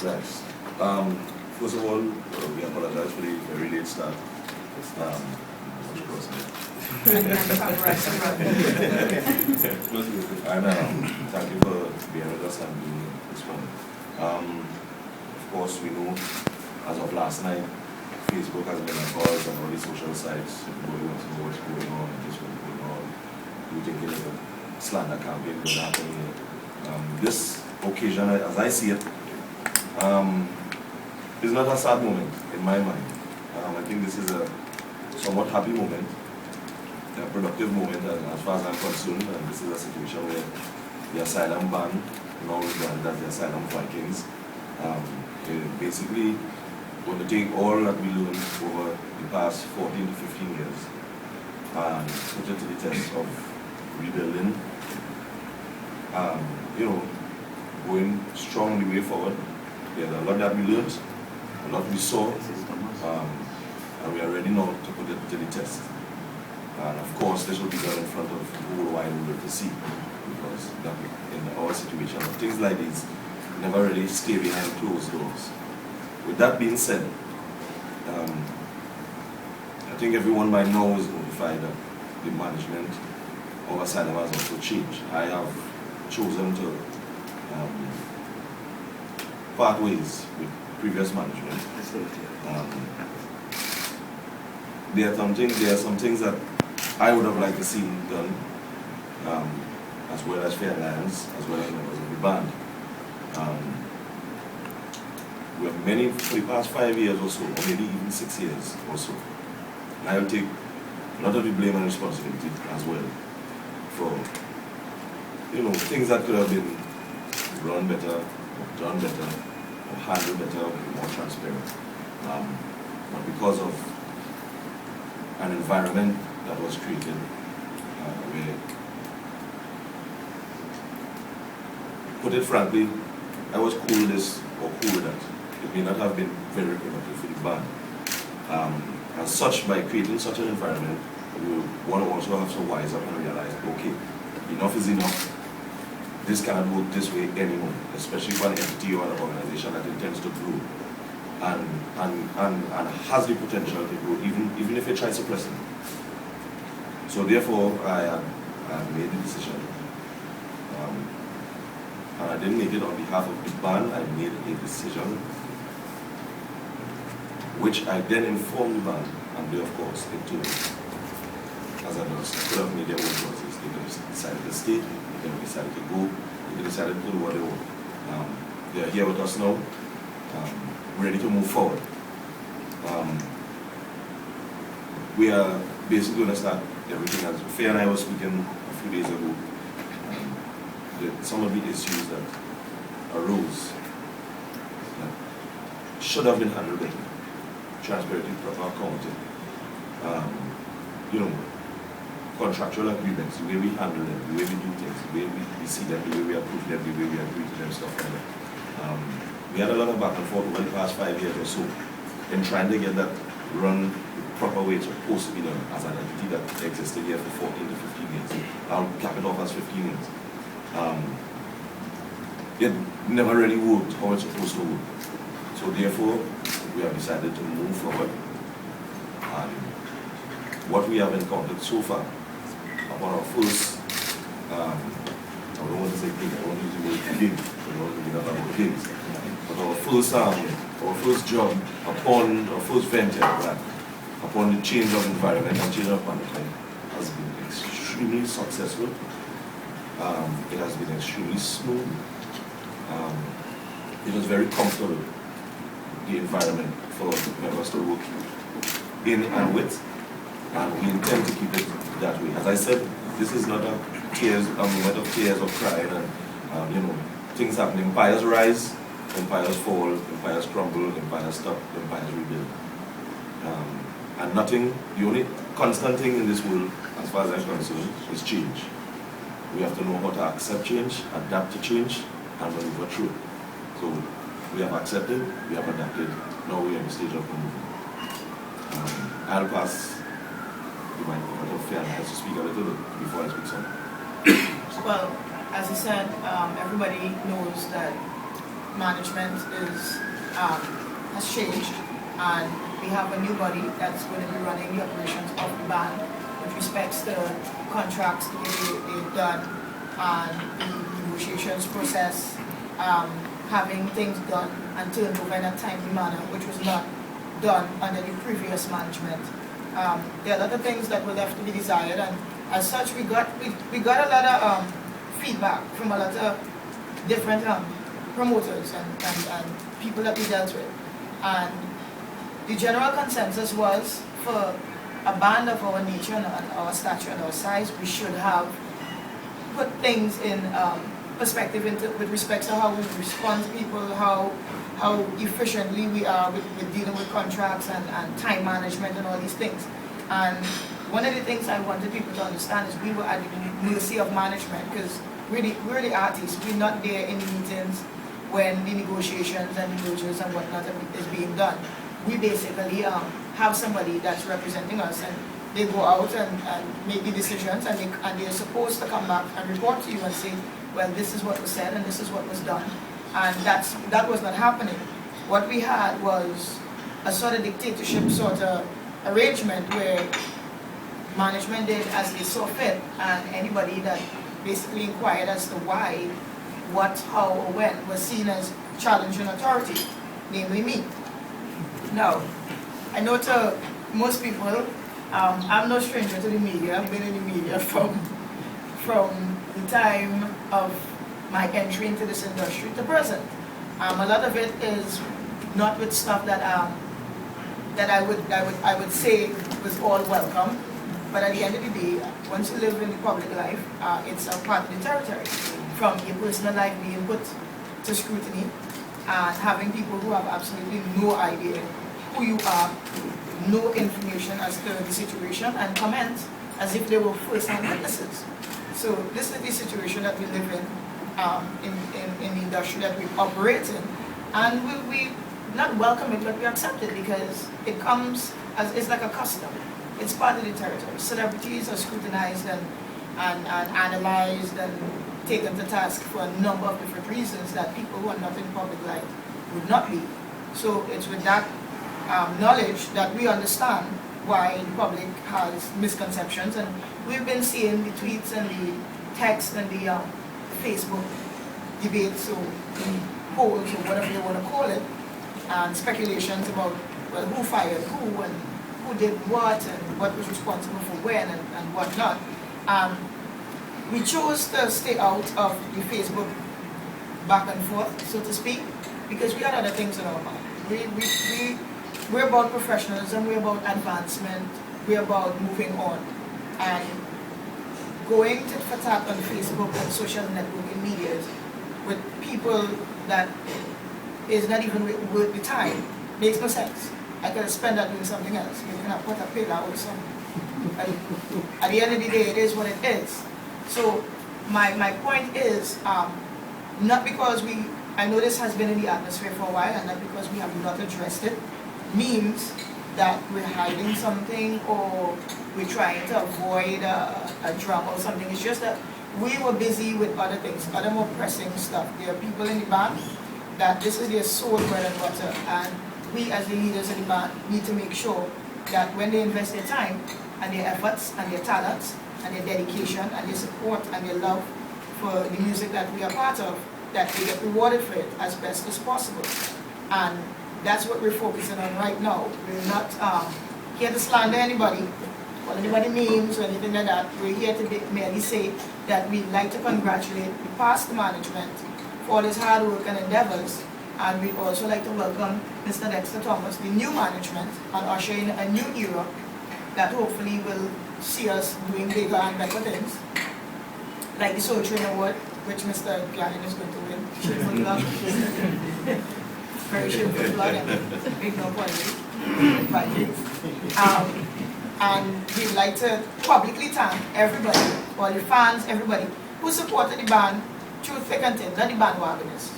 Yes. First of all, we apologize for the very late start. And thank you for being with us and doing this one. Of course, we know as of last night, Facebook has been a cause on all the social sites. Everybody wants to know what's going on, this what's going on. You think it's a slander campaign going to happen here. This occasion, as I see it, is not a sad moment in my mind. I think this is a somewhat happy moment, a productive moment as far as I'm concerned, and this is a situation where the Asylum ban, now regarded as the Asylum Vikings, basically going to take all that we learned over the past 14 to 15 years and put it to the test of rebuilding, going strong the way forward. There's a lot that we learned, a lot we saw, and we are ready now to put it to the test. And of course, this will be done in front of the whole wide world to see, because that in our situation, things like these never really stay behind closed doors. With that being said, I think everyone by now is notified that the management of Asylum has also changed. I have chosen to part ways with previous management. There are some things that I would have liked to see done, as well as Fair Alliance, as well as members of the band. We have many, for the past 5 years or so, or maybe even 6 years or so. And I will take a lot of the blame and responsibility as well for, things that could have been run better, or done better, or handled better, or more transparent. But because of an environment that was created where, put it frankly, I was cool with this or cool with that. It may not have been very productive for the band. As such, by creating such an environment, we want to also have to wise up and realize, okay, enough is enough. This cannot work this way anymore, especially for an entity or an organization that intends to grow and has the potential to grow, even if it tries suppressing it. So therefore, I have made the decision. And I didn't make it on behalf of the band. I made a decision which I then informed the band, and they, of course, into, as I was, could have made their own choices. They could have decided to stay, they could have decided to go, they could have decided to do what they want. They are here with us now, ready to move forward. We are basically going to start everything as Faye and I were speaking a few days ago. Some of the issues that arose that should have been handled better. Transparency, proper accounting, contractual agreements, the way we handle them, the way we do things, the way we see them, the way we approve them, the way we agree to them, stuff like that. We had a lot of back and forth over the past 5 years or so in trying to get that run the proper way it's supposed to be done as an entity that existed here for 14 to 15 years. I'll cap it off as 15 years. It never really worked how it's supposed to work. So therefore, we have decided to move forward. And what we have encountered so far, upon our first, I don't want to say thing, I want to use the word gig, I don't want to be that about gigs. But our first job, upon our first venture, upon the change of environment and change of management, has been extremely successful. It has been extremely smooth. It was very comfortable, the environment for members to work in and with, and we intend to keep it that way. As I said, this is not a moment of tears or crying and things happen. Empires rise, empires fall, empires crumble, empires stop, empires rebuild. And nothing, the only constant thing in this world, as far as I'm concerned, is change. We have to know how to accept change, adapt to change, and maneuver through it. So we have accepted, we have adapted, now we are in the stage of moving. I'll pass the microphone to Fair to speak a little bit before I speak some. Well, as I said, everybody knows that management has changed, and we have a new body that's going to be running the operations of the band with respects to contracts they've done and the negotiations process, having things done and turned over in a timely manner, which was not done under the previous management. There are a lot of things that were left to be desired, and as such we got a lot of feedback from a lot of different promoters and people that we dealt with. And the general consensus was, for a band of our nature and our stature and our size, we should have put things in perspective with respect to how we respond to people, how efficiently we are with dealing with contracts and time management and all these things. And one of the things I wanted people to understand is we were at the mercy of management, because we're the artists. We're not there in the meetings when the negotiations and the mergers and whatnot is being done. We basically have somebody that's representing us, and they go out and make the decisions, and they're supposed to come back and report to you and say, well, this is what was said and this is what was done. And that was not happening. What we had was a sort of dictatorship sort of arrangement where management did as they saw fit, and anybody that basically inquired as to why, what, how, or when was seen as challenging authority, namely me. Now, I know to most people, I'm no stranger to the media. I've been in the media from the time of my entry into this industry to present. A lot of it is not with stuff that I would say was all welcome, but at the end of the day, once you live in the public life, it's a part of the territory. From your personal life being put to scrutiny, and having people who have absolutely no idea who you are, no information as to the situation, and comment as if they were first-hand witnesses. So this is the situation that we live in the industry that we operate in, and we not welcome it, but we accept it because it comes as, it's like a custom. It's part of the territory. Celebrities are scrutinized and analyzed and taken to task for a number of different reasons that people who are not in public life would not be. So it's with that knowledge that we understand why the public has misconceptions, and we've been seeing the tweets and the text and the Facebook debates or polls or whatever you want to call it, and speculations about, well, who fired who and who did what and what was responsible for when and what not. We chose to stay out of the Facebook back and forth, so to speak, because we had other things in our mind. We're about professionalism, we're about advancement, we're about moving on. And going tit for tat on Facebook and social networking medias with people that is not even worth the time makes no sense. I could have spent that doing something else. Maybe I put a pillar or something. At the end of the day, it is what it is. So my point is, not because I know this has been in the atmosphere for a while, and not because we have not addressed it, means that we're hiding something or we're trying to avoid a drama or something. It's just that we were busy with other things, other more pressing stuff. There are people in the band that this is their sole bread and butter, and we as the leaders in the band need to make sure that when they invest their time and their efforts and their talents and their dedication and their support and their love for the music that we are part of, that they get rewarded for it as best as possible. And that's what we're focusing on right now. We're not here to slander anybody, or anybody names or anything like that. We're here to merely say that we'd like to congratulate the past management for all his hard work and endeavors, and we'd also like to welcome Mr. Dexter Thomas, the new management, and usher in a new era that hopefully will see us doing bigger and better things, like the Soul Train Award, which Mr. Gannon is going to win. Shameful plug. Very shameful plug, and make no apology. Vikings. And we'd like to publicly thank everybody, all the fans, everybody who supported the band through thick and thin, not the bandwagoners.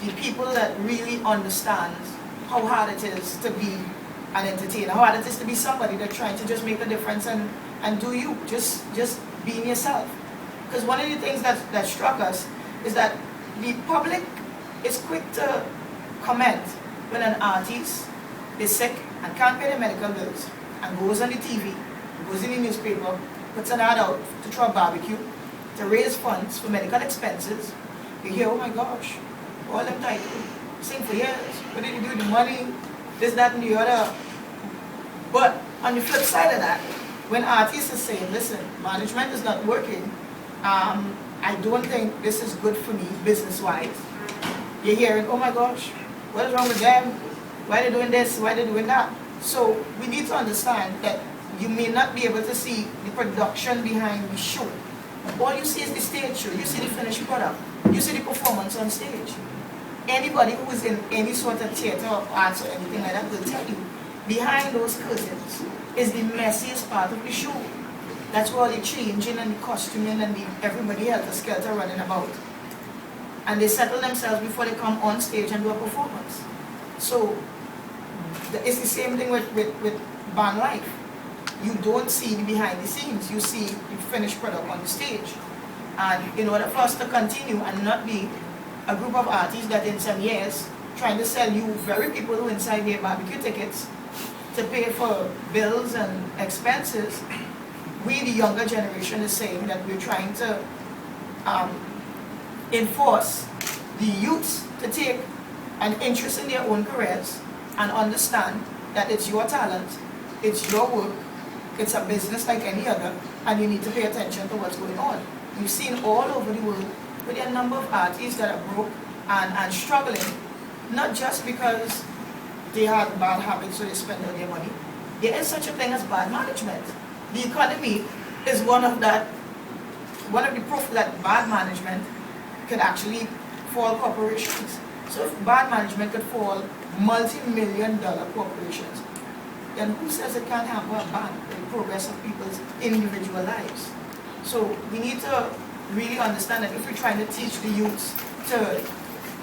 The people that really understand how hard it is to be an entertainer, how hard it is to be somebody that's trying to just make a difference and do you, just being yourself. Because one of the things that struck us is that the public is quick to comment when an artist is sick and can't pay their medical bills and goes on the TV, goes in the newspaper, puts an ad out to throw a barbecue, to raise funds for medical expenses. You hear, oh my gosh, all them titles, sing for years, what did you do with the money, this, that, and the other. But on the flip side of that, when artists are saying, listen, management is not working, I don't think this is good for me business-wise, you're hearing, oh my gosh, what is wrong with them? Why are they doing this? Why are they doing that? So we need to understand that you may not be able to see the production behind the show. All you see is the stage show. You see the finished product. You see the performance on stage. Anybody who is in any sort of theater or arts or anything like that will tell you, behind those curtains is the messiest part of the show. That's where all the changing and the costuming and everybody helter-skelter running about. And they settle themselves before they come on stage and do a performance. So it's the same thing with band life. You don't see the behind the scenes, you see the finished product on the stage. And in order for us to continue and not be a group of artists that in some years trying to sell you very people who inside their barbecue tickets to pay for bills and expenses, we, the younger generation, is saying that we're trying to enforce the youths to take an interest in their own careers and understand that it's your talent, it's your work, it's a business like any other, and you need to pay attention to what's going on. You've seen all over the world with a number of artists that are broke and struggling, not just because they had bad habits so they spend all their money. There is such a thing as bad management. The economy is one of the proof that bad management could actually fall corporations. So if bad management could fall multi-million-dollar corporations, then who says it can't hamper a band the progress of people's individual lives? So we need to really understand that if we're trying to teach the youths to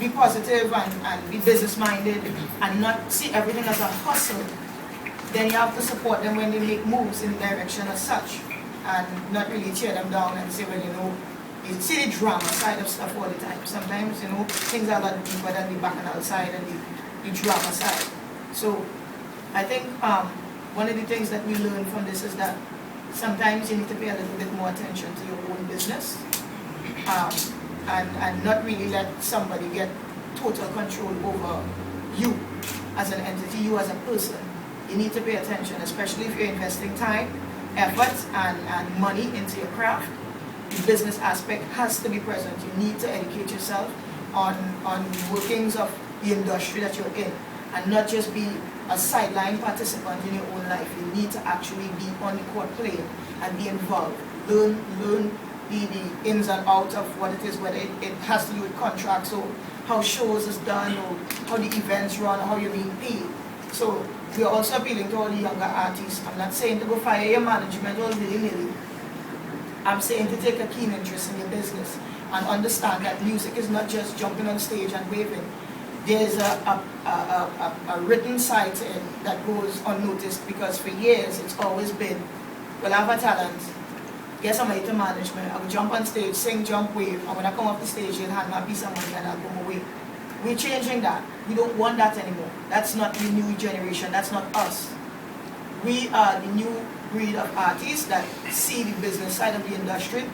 be positive and be business-minded and not see everything as a hustle, then you have to support them when they make moves in the direction as such and not really tear them down and say, well, you know, you see the drama side of stuff all the time. Sometimes, you know, things are a lot deeper than the bacchanal side and the drama side. So I think one of the things that we learn from this is that sometimes you need to pay a little bit more attention to your own business and not really let somebody get total control over you as an entity, you as a person. You need to pay attention, especially if you're investing time, effort, and money into your craft. The business aspect has to be present. You need to educate yourself on the workings of the industry that you're in and not just be a sideline participant in your own life. You need to actually be on the court playing and be involved. Learn the ins and outs of what it is, whether it has to do with contracts or how shows is done or how the events run or how you're being paid. So we're also appealing to all the younger artists. I'm not saying to go fire your management all willy-nilly. I'm saying to take a keen interest in your business and understand that music is not just jumping on stage and waving. There's a written side to it that goes unnoticed because for years it's always been, well, I have a talent, get somebody to manage me, I will jump on stage, sing, jump, wave, and when I come off the stage, you'll hand me a piece of money and I'll go away. We're changing that. We don't want that anymore. That's not the new generation, that's not us. We are the new breed of artists that see the business side of the industry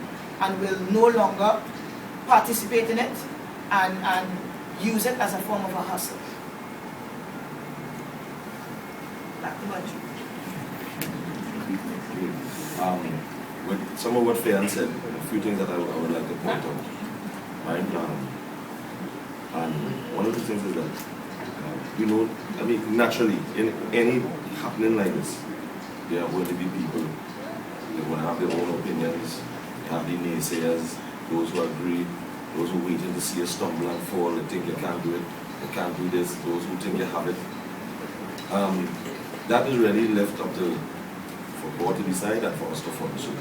and will no longer participate in it and use it as a form of a hustle. Back to you. With some of what Fayan said, a few things that I would like to point out. Right? And one of the things is that, you know, I mean, naturally, in any happening like this, there are going to be people, they're going to have their own opinions, you have the naysayers, those who agree, those who are waiting to see you stumble and fall, they think you can't do it, you can't do this, those who think you have it. That is really left up to for God to decide and for us to follow suit.